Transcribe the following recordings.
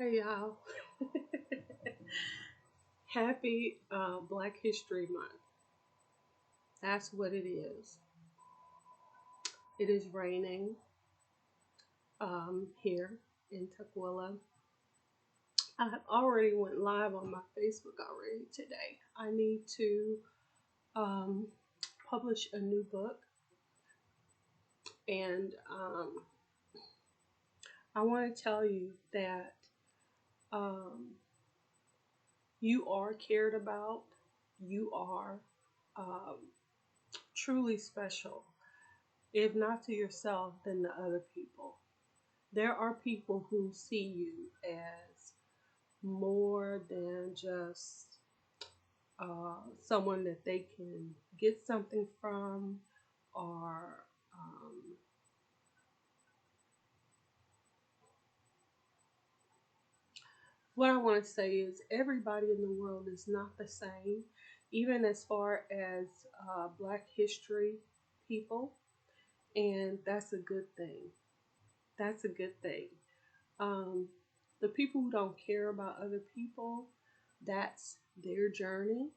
Hey y'all. Happy Black History Month. That's what it is. It is raining here in Tukwila. I have already went live on my Facebook already today. I need to um, publish a new book, and I want to tell you that um, you are cared about. You are um, truly special, if not to yourself, then to other people. There are people who see you as more than just someone that they can get something from, or what I want to say is everybody in the world is not the same, even as far as Black history people, and that's a good thing. That's a good thing. Um, the people who don't care about other people, that's their journey,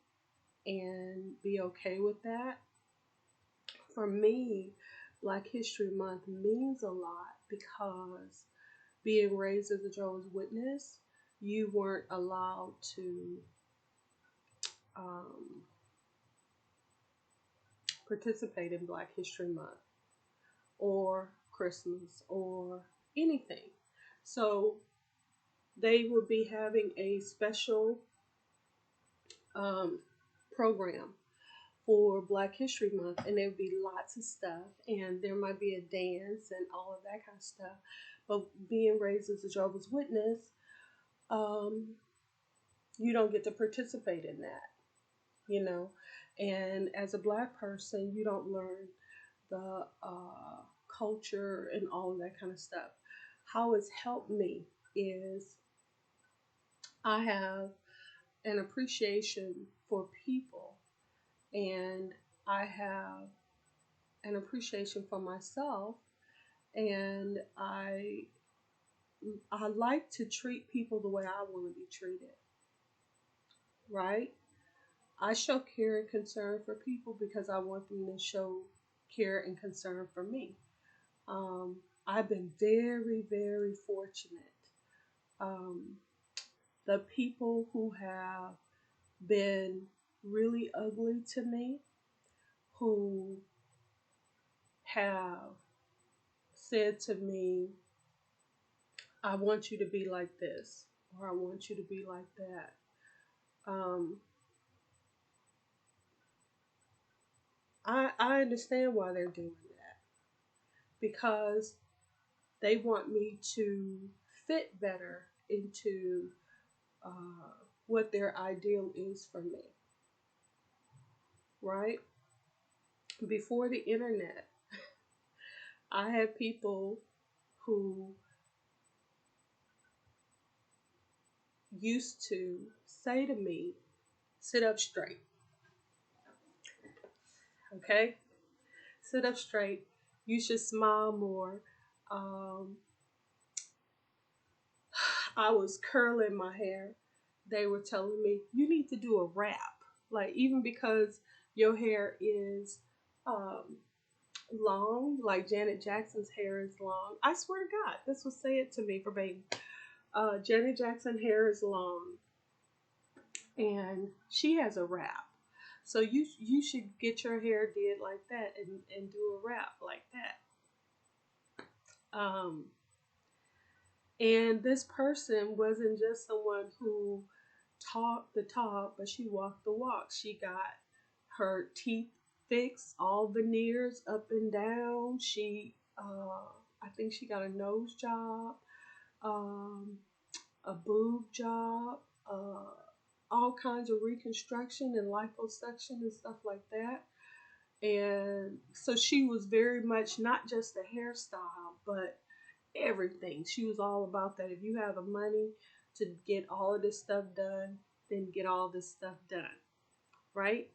and be okay with that. For me, Black History Month means a lot because being raised as a Jehovah's Witness, you weren't allowed to um, participate in Black History Month or Christmas or anything. So they would be having a special um, program for Black History Month, and there would be lots of stuff, and there might be a dance and all of that kind of stuff. But being raised as a Jehovah's Witness, um, you don't get to participate in that, you know. And as a Black person, you don't learn the culture and all of that kind of stuff. How it's helped me is I have an appreciation for people, and I have an appreciation for myself, and I like to treat people the way I want to be treated, right? I show care and concern for people because I want them to show care and concern for me. Um, I've been very, very fortunate. Um, the people who have been really ugly to me, who have said to me, I want you to be like this, or I want you to be like that. Um, I understand why they're doing that because they want me to fit better into what their ideal is for me, right? Before the internet, I had people who used to say to me, sit up straight, okay? Sit up straight. You should smile more. Um, I was curling my hair. They were telling me, you need to do a wrap. Like, even because your hair is um, long, like Janet Jackson's hair is long. I swear to God, this was said to me verbatim. Janet Jackson hair is long, and she has a wrap. So you should get your hair did like that, and do a wrap like that. And this person wasn't just someone who talked the talk, but she walked the walk. She got her teeth fixed, all veneers up and down. I think she got a nose job, um, a boob job, all kinds of reconstruction and liposuction and stuff like that. And so she was very much not just the hairstyle, but everything. She was all about that. If you have the money to get all of this stuff done, then get all this stuff done, right?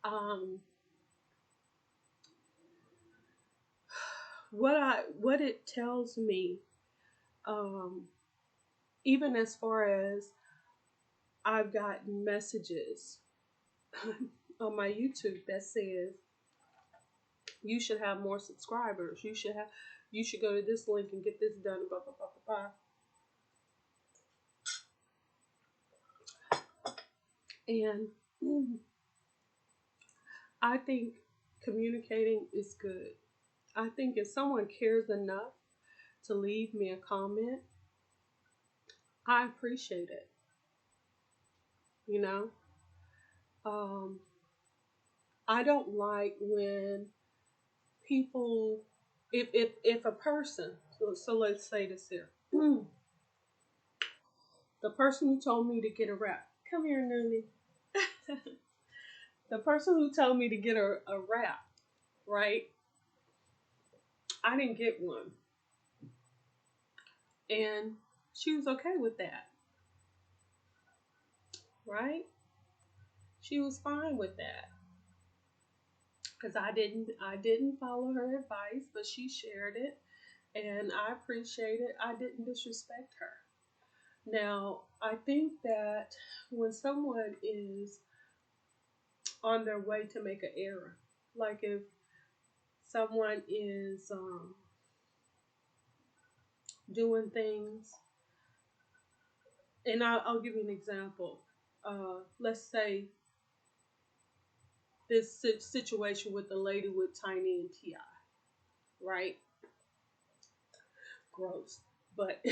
Um, what it tells me, um, even as far as I've gotten messages on my YouTube that says you should have more subscribers. You should go to this link and get this done. Blah blah blah blah blah. And I think communicating is good. I think if someone cares enough to leave me a comment, I appreciate it. You know, um, I don't like when people, if a person, so let's say this here, the person who told me to get a wrap, come here, Noonie. The person who told me to get a wrap, right? I didn't get one, and she was okay with that, right? She was fine with that because I didn't follow her advice, but she shared it, and I appreciate it. I didn't disrespect her. Now, I think that when someone is on their way to make an error, like if someone is doing things, and I'll give you an example. Let's say this situation with the lady with Tiny and Ti, right? Gross, but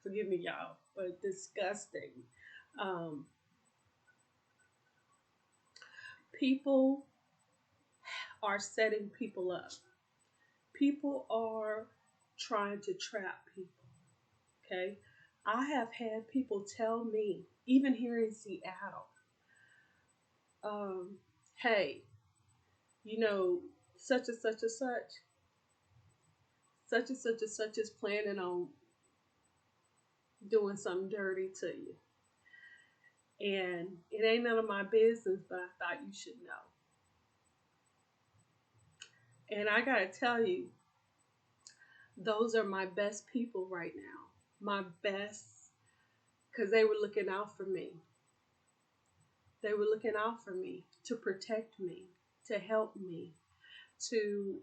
forgive me, y'all, but disgusting. Um, People are setting people up. People are trying to trap people. Okay, I have had people tell me, even here in Seattle, um, hey, you know, such and such and such is planning on doing something dirty to you. And it ain't none of my business, but I thought you should know. And I gotta tell you, those are my best people right now. My best, because they were looking out for me. They were looking out for me to protect me, to help me, to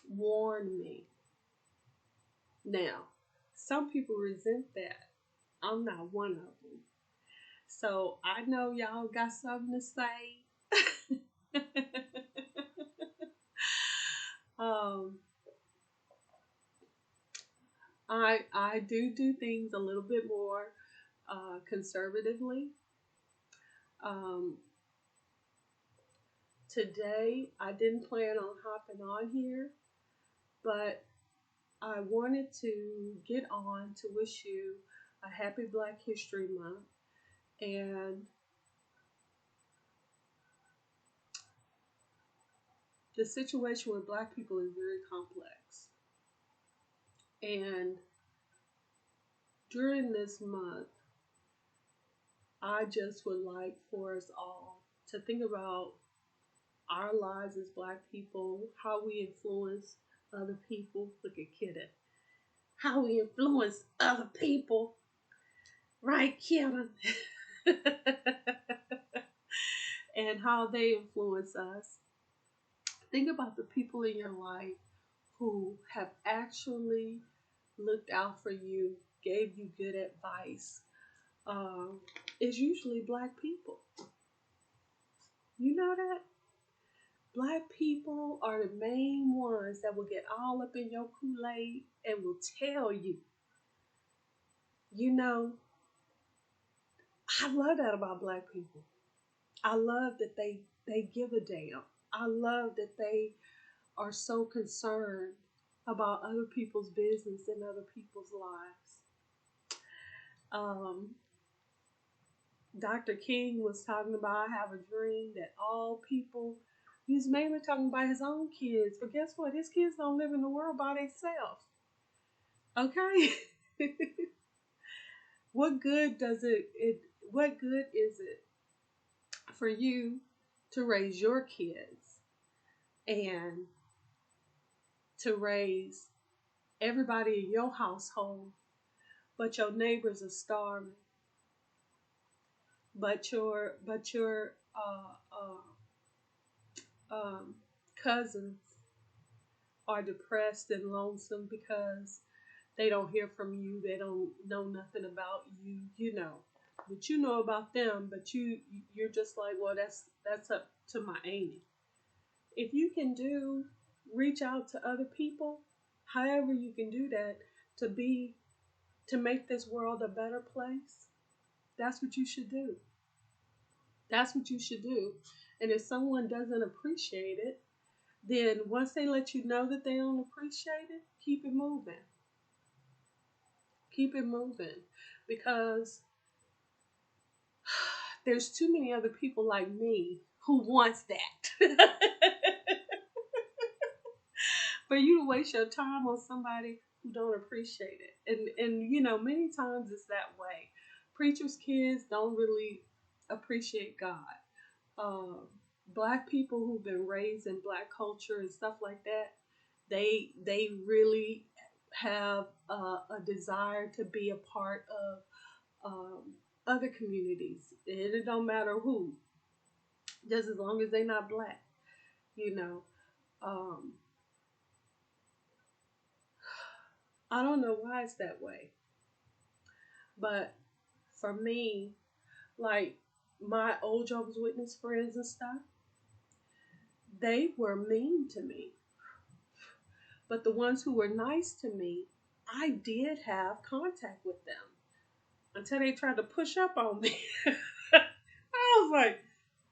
warn me. Now, some people resent that. I'm not one of them. So I know y'all got something to say. um, I do things a little bit more conservatively. Um, Today I didn't plan on hopping on here, but I wanted to get on to wish you a happy Black History Month. And the situation with Black people is very complex. And during this month, I just would like for us all to think about our lives as Black people, how we influence other people. Look at Kitten. How we influence other people. Right, Kitten? And how they influence us. Think about the people in your life who have actually looked out for you, gave you good advice. It's usually Black people. You know that? Black people are the main ones that will get all up in your Kool-Aid and will tell you, you know, I love that about Black people. I love that they give a damn. I love that they are so concerned about other people's business and other people's lives. Um, Dr. King was talking about, I have a dream that all people, he was mainly talking about his own kids, but guess what? His kids don't live in the world by themselves. Okay? What good what good is it for you to raise your kids and to raise everybody in your household, but your neighbors are starving, but your um, cousins are depressed and lonesome because they don't hear from you. They don't know nothing about you, but you know about them. But you're just like, well, that's up to my auntie. If you can reach out to other people, however you can do that to be to make this world a better place. That's what you should do. That's what you should do. And if someone doesn't appreciate it, then once they let you know that they don't appreciate it, keep it moving. Keep it moving. Because there's too many other people like me who wants that. For you to waste your time on somebody who don't appreciate it. And many times it's that way. Preachers' kids don't really appreciate God. Um, Black people who've been raised in black culture and stuff like that, they really have a desire to be a part of other communities, and it don't matter who, just as long as they're not black, you know. Um, I don't know why it's that way, but for me, like my old Jehovah's Witness friends and stuff, they were mean to me. But the ones who were nice to me, I did have contact with them until they tried to push up on me. I was like,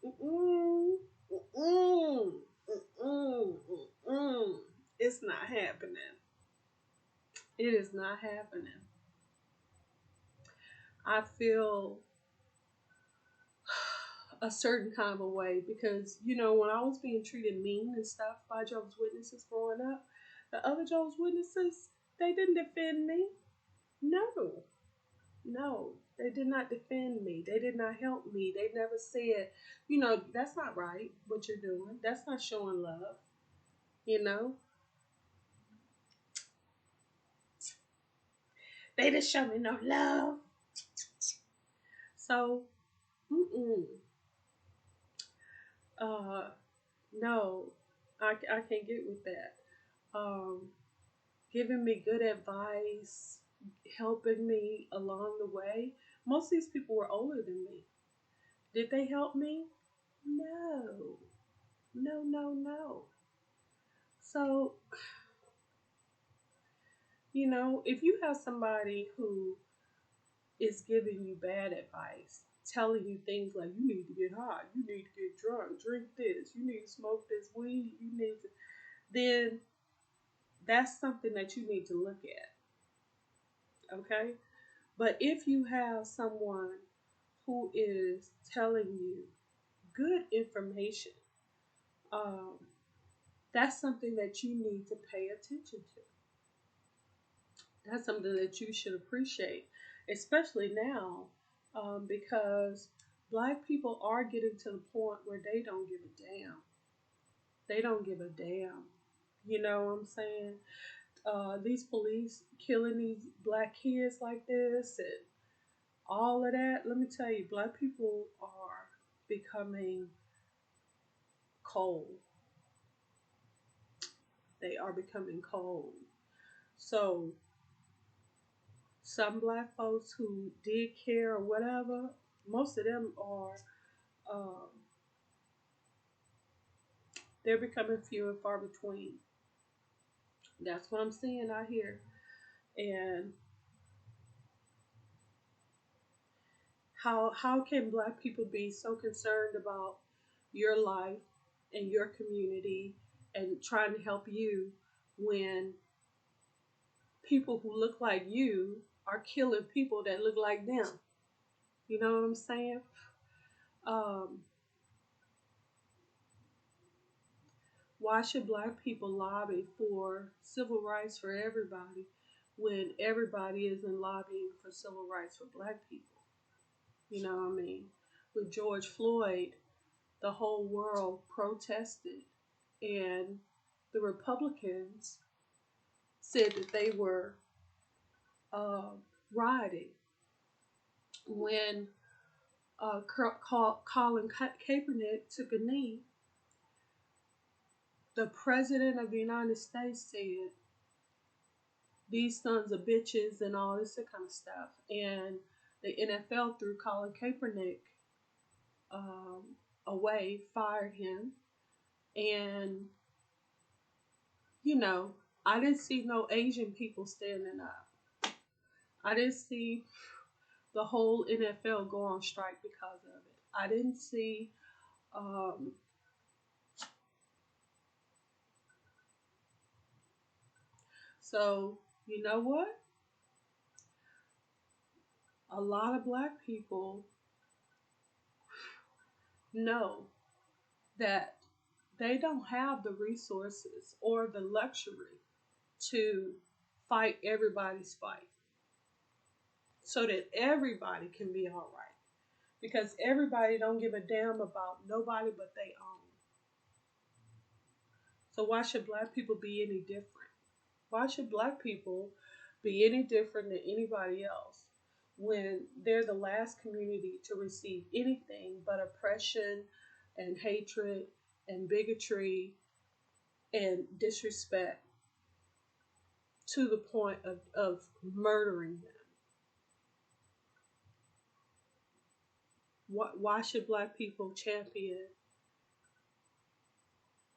mm-mm, mm-mm, mm-mm, mm-mm. It's not happening. It is not happening. I feel a certain kind of way because, when I was being treated mean and stuff by Jehovah's Witnesses growing up, the other Jehovah's Witnesses, they didn't defend me. No, no, they did not defend me. They did not help me. They never said, that's not right what you're doing. That's not showing love. You know, they didn't show me no love. So, mm-mm. Uh, no, I can't get with that. Um, Giving me good advice, helping me along the way. Most of these people were older than me. Did they help me? No, no, no, no. So, if you have somebody who is giving you bad advice, telling you things like you need to get high, you need to get drunk, drink this, you need to smoke this weed, then that's something that you need to look at. Okay? But if you have someone who is telling you good information, um, that's something that you need to pay attention to. That's something that you should appreciate, especially now, because Black people are getting to the point where they don't give a damn. They don't give a damn. You know what I'm saying? These police killing these Black kids like this and all of that. Let me tell you, Black people are becoming cold. They are becoming cold. So some Black folks who did care or whatever, most of them are, um, they're becoming few and far between. That's what I'm seeing out here. And how can Black people be so concerned about your life and your community and trying to help you when people who look like you are killing people that look like them? You know what I'm saying? Um, why should Black people lobby for civil rights for everybody when everybody isn't lobbying for civil rights for Black people? You know what I mean? With George Floyd, the whole world protested, and the Republicans said that they were uh, rioting when Colin Kaepernick took a knee. The president of the United States said, "These sons of bitches," and all this kind of stuff. And the NFL threw Colin Kaepernick um, away, fired him. And, you know, I didn't see no Asian people standing up. I didn't see the whole NFL go on strike because of it. I didn't see, um, so, you know what? A lot of black people know that they don't have the resources or the luxury to fight everybody's fight so that everybody can be all right, because everybody don't give a damn about nobody but they own. So why should black people be any different? Why should black people be any different than anybody else when they're the last community to receive anything but oppression and hatred and bigotry and disrespect to the point of murdering them? Why should black people champion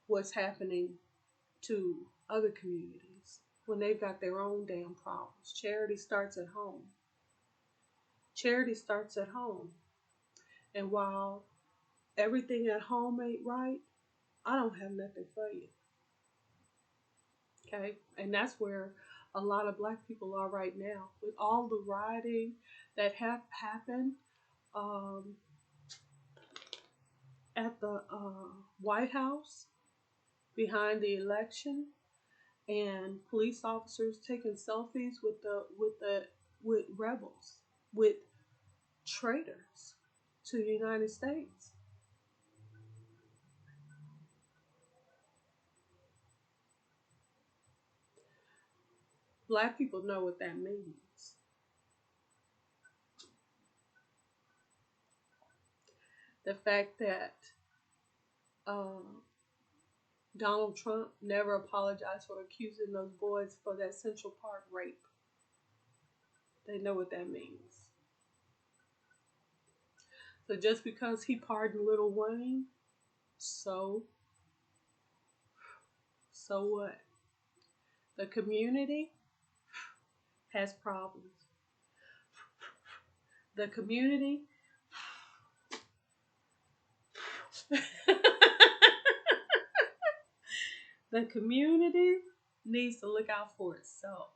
what's happening to other communities when they've got their own damn problems? Charity starts at home. Charity starts at home. And while everything at home ain't right, I don't have nothing for you. Okay? And that's where a lot of black people are right now. With all the rioting that have happened um, at the White House behind the election, and police officers taking selfies with rebels, with traitors to the United States. Black people know what that means. The fact that um, Donald Trump never apologized for accusing those boys for that Central Park rape. They know what that means. So just because he pardoned Little Wayne, so what? The community has problems. The community the community needs to look out for itself.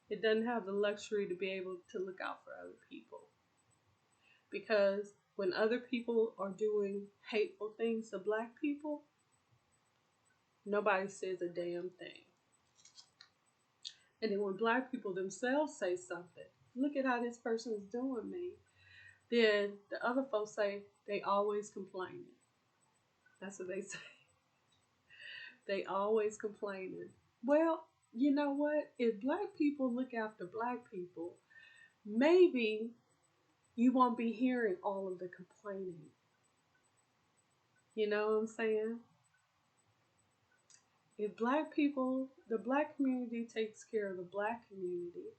It doesn't have the luxury to be able to look out for other people. Because when other people are doing hateful things to black people, nobody says a damn thing. And then when black people themselves say something, look at how this person is doing me, then the other folks say they always complaining. That's what they say. They always complaining. Well, you know what? If black people look after black people, maybe you won't be hearing all of the complaining. You know what I'm saying? If black people, the black community takes care of the black community,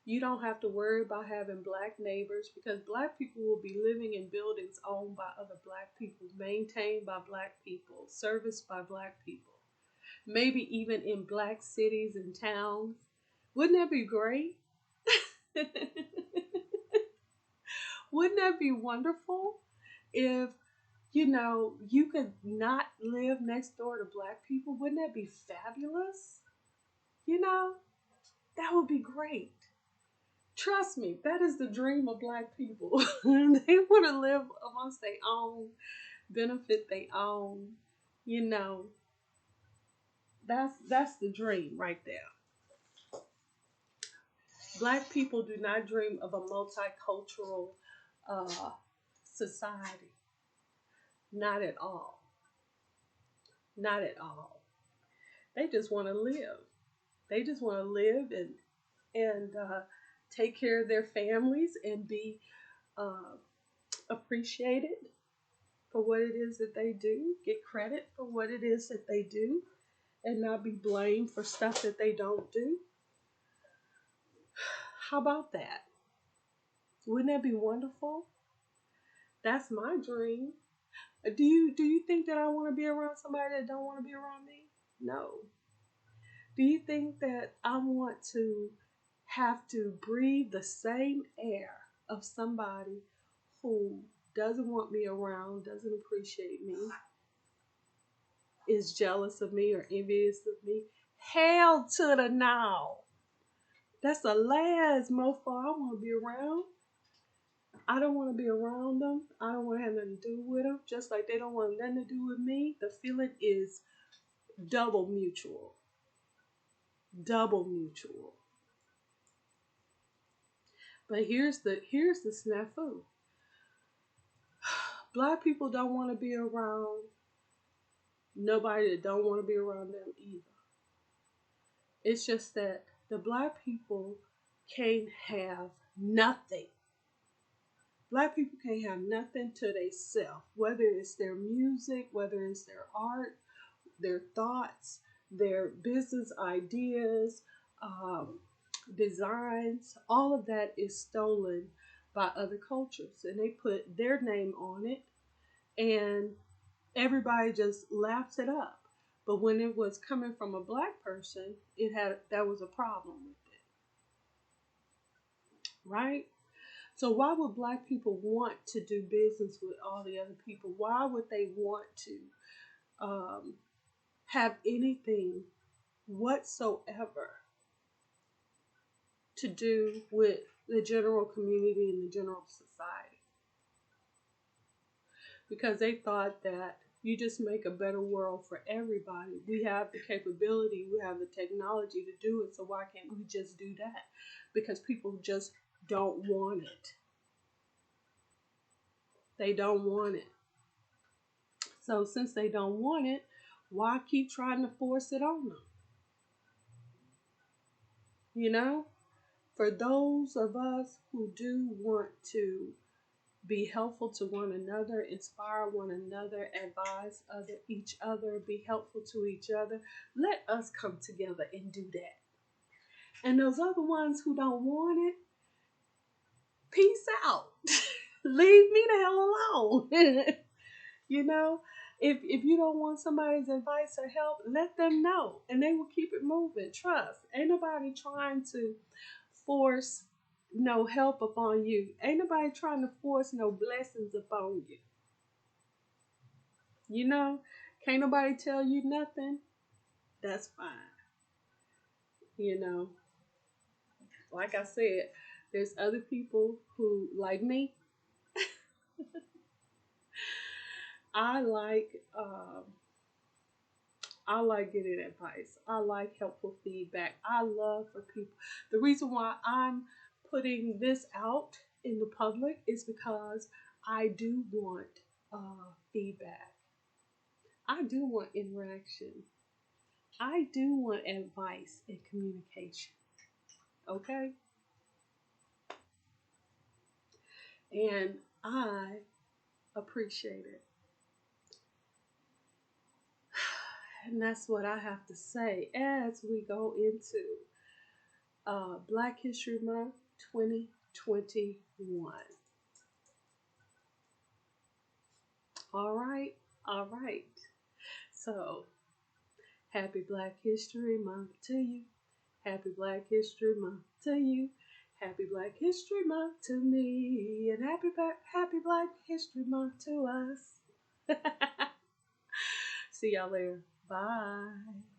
you don't have to worry about having black neighbors, because black people will be living in buildings owned by other black people, maintained by black people, serviced by black people. Maybe even in black cities and towns. Wouldn't that be great? Wouldn't that be wonderful if, you could not live next door to black people? Wouldn't that be fabulous? You know, that would be great. Trust me, that is the dream of black people. They want to live amongst their own, benefit their own. You know, that's the dream right there. Black people do not dream of a multicultural uh, society. Not at all. Not at all. They just want to live. They just want to live and take care of their families and be uh, appreciated for what it is that they do, get credit for what it is that they do, and not be blamed for stuff that they don't do. How about that? Wouldn't that be wonderful? That's my dream. Do you think that I want to be around somebody that don't want to be around me? No. Do you think that I want to have to breathe the same air of somebody who doesn't want me around, doesn't appreciate me, is jealous of me or envious of me? Hell to the no. That's the last mofo I want to be around. I don't want to be around them. I don't want to have nothing to do with them. Just like they don't want nothing to do with me. The feeling is double mutual. Double mutual. But here's the snafu. Black people don't want to be around nobody that don't want to be around them either. It's just that the black people can't have nothing. Black people can't have nothing to themselves, whether it's their music, whether it's their art, their thoughts, their business ideas, um, designs. All of that is stolen by other cultures, and they put their name on it, and everybody just laps it up. But when it was coming from a black person, that was a problem with it, right? So why would black people want to do business with all the other people? Why would they want to um, have anything whatsoever to do with the general community and the general society? Because they thought that you just make a better world for everybody. We have the capability, we have the technology to do it, so why can't we just do that? Because people just don't want it. They don't want it. So since they don't want it, why keep trying to force it on them? You know? For those of us who do want to be helpful to one another, inspire one another, advise each other, be helpful to each other, let us come together and do that. And those other ones who don't want it, peace out. Leave me the hell alone. You know, if you don't want somebody's advice or help, let them know, and they will keep it moving. Trust. Ain't nobody trying to force no help upon you. Ain't nobody trying to force no blessings upon you. You know, can't nobody tell you nothing. That's fine. You know, like I said, there's other people who, like me, I like I like getting advice. I like helpful feedback. I love for people. The reason why I'm putting this out in the public is because I do want feedback. I do want interaction. I do want advice and communication. Okay? And I appreciate it. And that's what I have to say as we go into Black History Month 2021. All right, all right. So, happy Black History Month to you. Happy Black History Month to you. Happy Black History Month to me. And happy Black History Month to us. See y'all later. Bye.